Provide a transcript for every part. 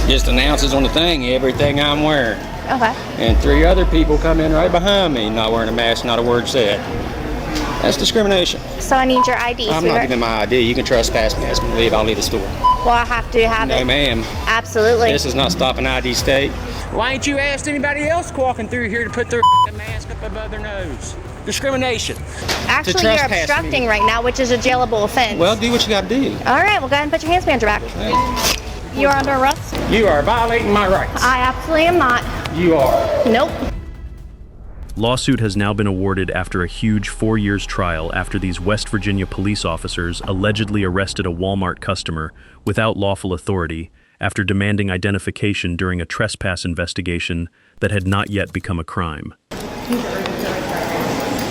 Just announces on the thing everything I'm wearing. Okay. And 3 other people come in right behind me, not wearing a mask, not a word said. That's discrimination. So I need your ID, I'm not giving my ID. You can trespass me, ask me to leave, I'll leave the store. Well, I have to have it. No, ma'am. Absolutely. This is not stop an ID state. Why ain't you asked anybody else walking through here to put their mask up above their nose? Discrimination. Actually, you're obstructing right now, which is a jailable offense. Well, do what you gotta do. All right, well, go ahead and put your hands behind your back. Hey. You are under arrest. You are violating my rights. I absolutely am not. You are. Nope. Lawsuit has now been awarded after a huge 4 years trial after these West Virginia police officers allegedly arrested a Walmart customer without lawful authority after demanding identification during a trespass investigation that had not yet become a crime.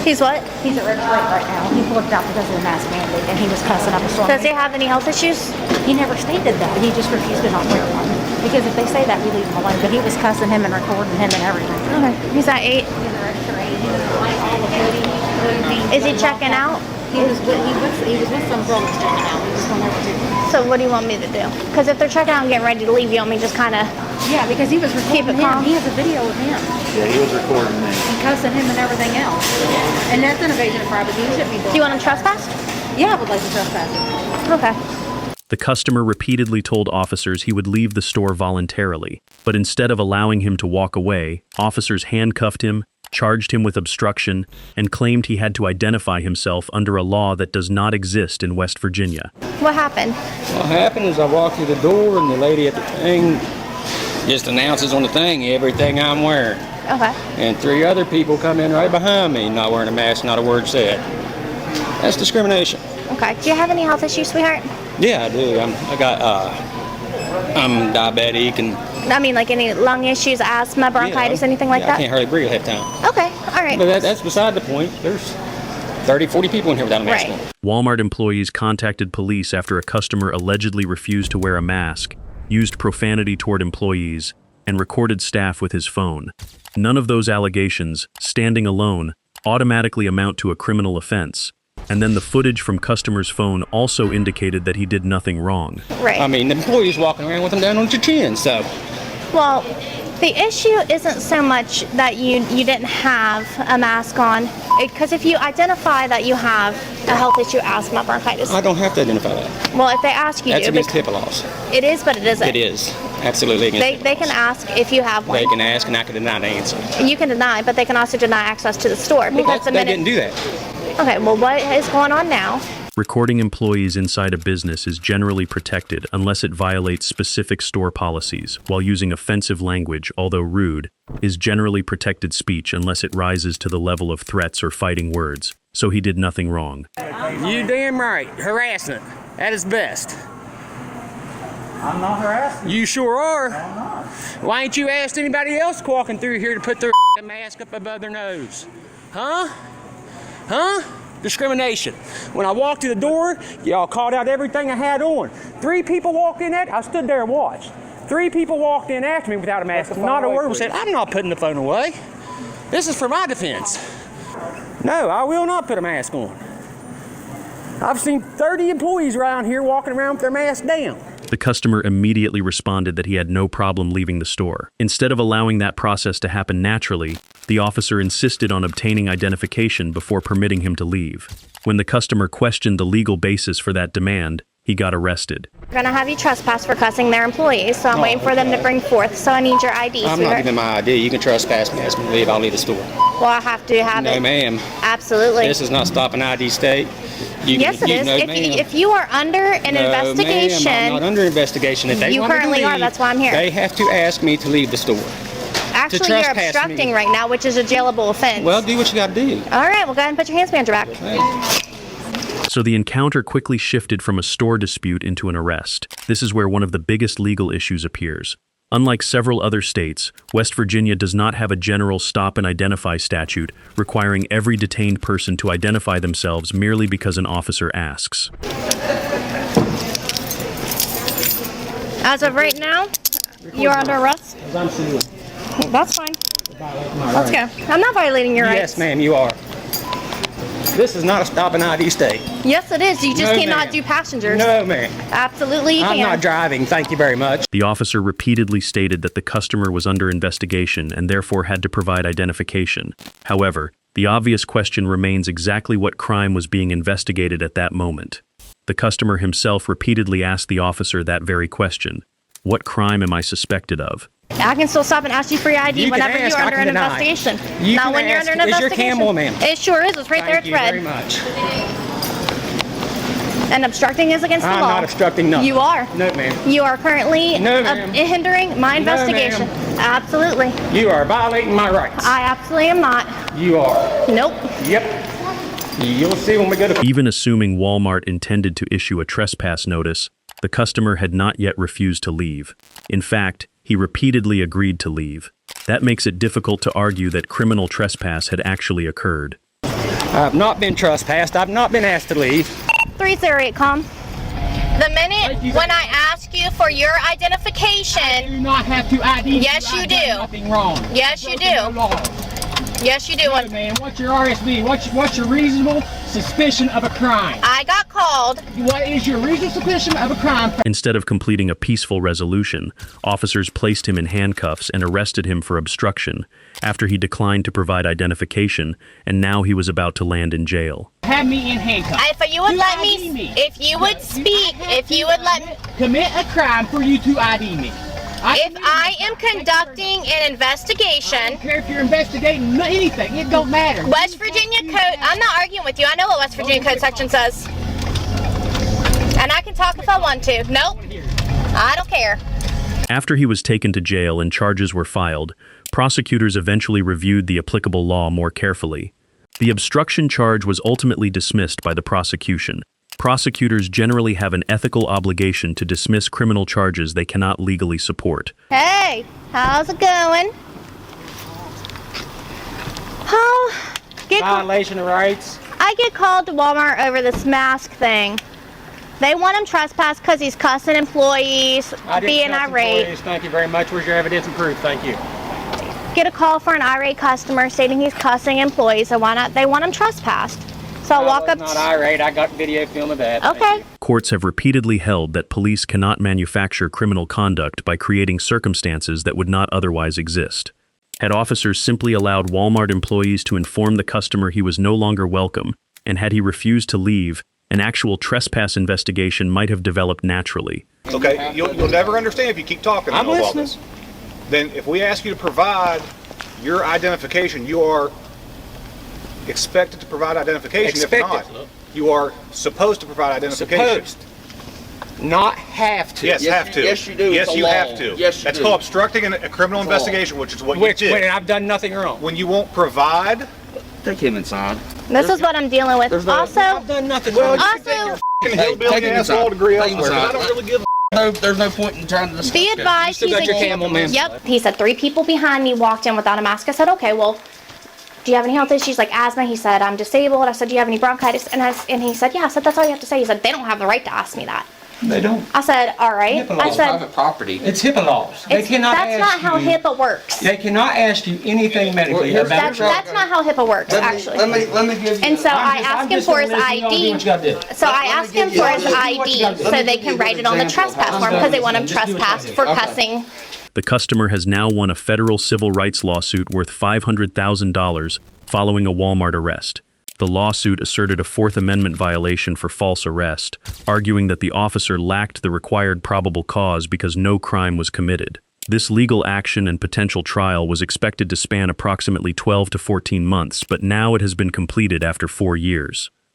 He's what? He's at red light right now. He flipped out because of the mask mandate, and he was cussing up a storm. Does he have any health issues? He never stated that. He just refused to not wear one. Because if they say that, we leave him alone. But he was cussing him and recording him and everything. Okay. He's at 8. He's a registered age. He was like all the hoodie. Is he checking out? He was with some girl that's checking out. He was going over to. So what do you want me to do? Because if they're checking out and getting ready to leave, you want me to just kind of... Yeah, because he was recording Keep it calm. him. He has a video of him. Yeah, he was recording me. And cussing him and everything else. And that's an invasion of privacy. He shouldn't be doing. Do you want him trespassed? Yeah, I would like to trespass him. Okay. The customer repeatedly told officers he would leave the store voluntarily, but instead of allowing him to walk away, officers handcuffed him, charged him with obstruction, and claimed he had to identify himself under a law that does not exist in West Virginia. What happened? What happened is I walked through the door and the lady at the thing just announces on the thing everything I'm wearing. Okay. And 3 other people come in right behind me, not wearing a mask, not a word said. That's discrimination. Okay. Do you have any health issues, sweetheart? Yeah, I do. I'm diabetic and... I mean, like any lung issues, asthma, bronchitis, anything like that? I can't hardly breathe half the time. Okay. All right. But that's beside the point. There's 30, 40 people in here without a mask on. Walmart employees contacted police after a customer allegedly refused to wear a mask, used profanity toward employees, and recorded staff with his phone. None of those allegations, standing alone, automatically amount to a criminal offense. And then the footage from customer's phone also indicated that he did nothing wrong. Right. I mean, the employee's walking around with them down on your chin, so... Well, the issue isn't so much that you didn't have a mask on, because if you identify that you have a health issue, asthma, bronchitis. I don't have to identify that. Well, if they ask you That's to. against HIPAA laws. It is, but it isn't. It is. Absolutely against They can ask if you have one. They can ask and I can deny the answer. You can deny, but they can also deny access to the store. Because the They minute... didn't do that. Okay, well, what is going on now? Recording employees inside a business is generally protected unless it violates specific store policies, while using offensive language, although rude, is generally protected speech unless it rises to the level of threats or fighting words. So he did nothing wrong. You damn right. Harassment. At its best. I'm not harassing. You sure are. I'm not. Why ain't you asked anybody else walking through here to put their mask up above their nose? Huh? Huh? Discrimination. When I walked through the door, y'all called out everything I had on. 3 people walked in I stood there and watched. 3 people walked in after me without a mask. Not a word was said. I'm not putting the phone away. This is for my defense. No, I will not put a mask on. I've seen 30 employees around here walking around with their mask down. The customer immediately responded that he had no problem leaving the store. Instead of allowing that process to happen naturally, the officer insisted on obtaining identification before permitting him to leave. When the customer questioned the legal basis for that demand, he got arrested. We're going to have you trespass for cussing their employees, so I'm waiting for them to bring forth. So I need your ID, I'm not giving my ID. You can trespass me, ask me to leave, I'll leave the store. Well, I have to have it. No, ma'am. Absolutely. This is not stop an ID state. Yes, it is. If you are under an investigation... Ma'am, I'm not under investigation. If they you want me to currently are, leave, that's why I'm here. They have to ask me to leave the store. Actually, you're obstructing right now, which is a jailable offense. Well, do what you got to do. All right, well, go ahead and put your hands behind your back. So the encounter quickly shifted from a store dispute into an arrest. This is where one of the biggest legal issues appears. Unlike several other states, West Virginia does not have a general stop and identify statute requiring every detained person to identify themselves merely because an officer asks. As of right now, you are under arrest. I'm suing. That's fine. Let's go. I'm not violating your rights. Yes, ma'am, you are. This is not a stop and ID state. Yes, it is. You just No, cannot ma'am. do passengers. No, ma'am. Absolutely, you I'm can. not driving. Thank you very much. The officer repeatedly stated that the customer was under investigation and therefore had to provide identification. However, the obvious question remains exactly what crime was being investigated at that moment. The customer himself repeatedly asked the officer that very question. What crime am I suspected of? I can still stop and ask you for your ID You can whenever ask, you're I under can an deny. investigation. You Not can when you're ask. under an Is your investigation. camel, ma'am? It sure is. It's right there. Thank It's you very red. much. And obstructing is against the I'm law. not obstructing nothing. You are. No, ma'am. You are currently No, ma'am. hindering my No, ma'am. investigation. Absolutely. You are violating my rights. I absolutely am not. You are. Nope. Yep. You'll see when we go to... Even assuming Walmart intended to issue a trespass notice, the customer had not yet refused to leave. In fact, he repeatedly agreed to leave. That makes it difficult to argue that criminal trespass had actually occurred. I've not been trespassed. I've not been asked to leave. 308, com. The minute when I ask you for your identification, do not have to ID. Yes, you do. Nothing wrong. Yes, you do. Yes, you do. Hey, man, what's your RSB? What's your reasonable suspicion of a crime? I got called. What is your reasonable suspicion of a crime? Instead of completing a peaceful resolution, officers placed him in handcuffs and arrested him for obstruction after he declined to provide identification, and now he was about to land in jail. Have me in handcuffs. If you would You let ID me, if you would speak, if you would let me. Commit a crime for you to ID me. If I am conducting an I investigation, don't care if you're investigating anything. It don't matter. West Virginia code, I'm not arguing with you. I know what West Virginia code section says. And I can talk if I want to. Nope. I don't care. After he was taken to jail and charges were filed, prosecutors eventually reviewed the applicable law more carefully. The obstruction charge was ultimately dismissed by the prosecution. Prosecutors generally have an ethical obligation to dismiss criminal charges they cannot legally support. Hey, how's it going? Oh, Violation of rights. I get called to Walmart over this mask thing. They want him trespassed because he's cussing employees, I didn't being cuss irate. employees. Thank you very much. Where's your evidence and proof? Thank you. Get a call for an irate customer stating he's cussing employees, so why not? They want him trespassed. So I'll walk up. Not irate. I got video film of that. Thank Okay. you. Courts have repeatedly held that police cannot manufacture criminal conduct by creating circumstances that would not otherwise exist. Had officers simply allowed Walmart employees to inform the customer he was no longer welcome, and had he refused to leave, an actual trespass investigation might have developed naturally. Okay, you'll never understand if you keep talking I'm about listening. this. Then if we ask you to provide your identification, you are expected to provide identification. If not, Expected. you are supposed to provide identification. Supposed. Not have to. Yes, have to. yes, you do. Yes, It's a you law. have to. Yes, you That's do. called obstructing a criminal It's a law. investigation, which is what Which, you when did. I've done nothing wrong. When you won't provide, Take him inside. This is what I'm dealing with. There's no- Also, I've done nothing wrong. also, hillbilly him asshole inside. degree Take him elsewhere. I inside. don't really give a No, there's no point in trying to discuss be it. advised. still He's got your camel, man. Yep. He said 3 people behind me walked in without a mask. I said, okay, well, do you have any health issues like asthma? He said, I'm disabled. I said, do you have any bronchitis? And he said, yeah. I said, that's all you have to say. He said, they don't have the right to ask me that. They don't. I said, all right. I It's said, private property. It's HIPAA laws. They it's, cannot that's ask not how you, HIPAA works. They cannot ask you anything medically Well, about That's not how HIPAA works, actually. Let me give you. And so I asked him for his Do ID. what you gotta do. So I Let me asked give him you- for his let me do what you gotta ID do. so they can write it on the example of how trespass I'm form done. because they want him Just do what you trespassed gotta for do. cussing. The customer has now won a federal civil rights lawsuit worth $500,000 following a Walmart arrest. The lawsuit asserted a Fourth Amendment violation for false arrest, arguing that the officer lacked the required probable cause because no crime was committed. This legal action and potential trial was expected to span approximately 12 to 14 months, but now it has been completed after 4 years.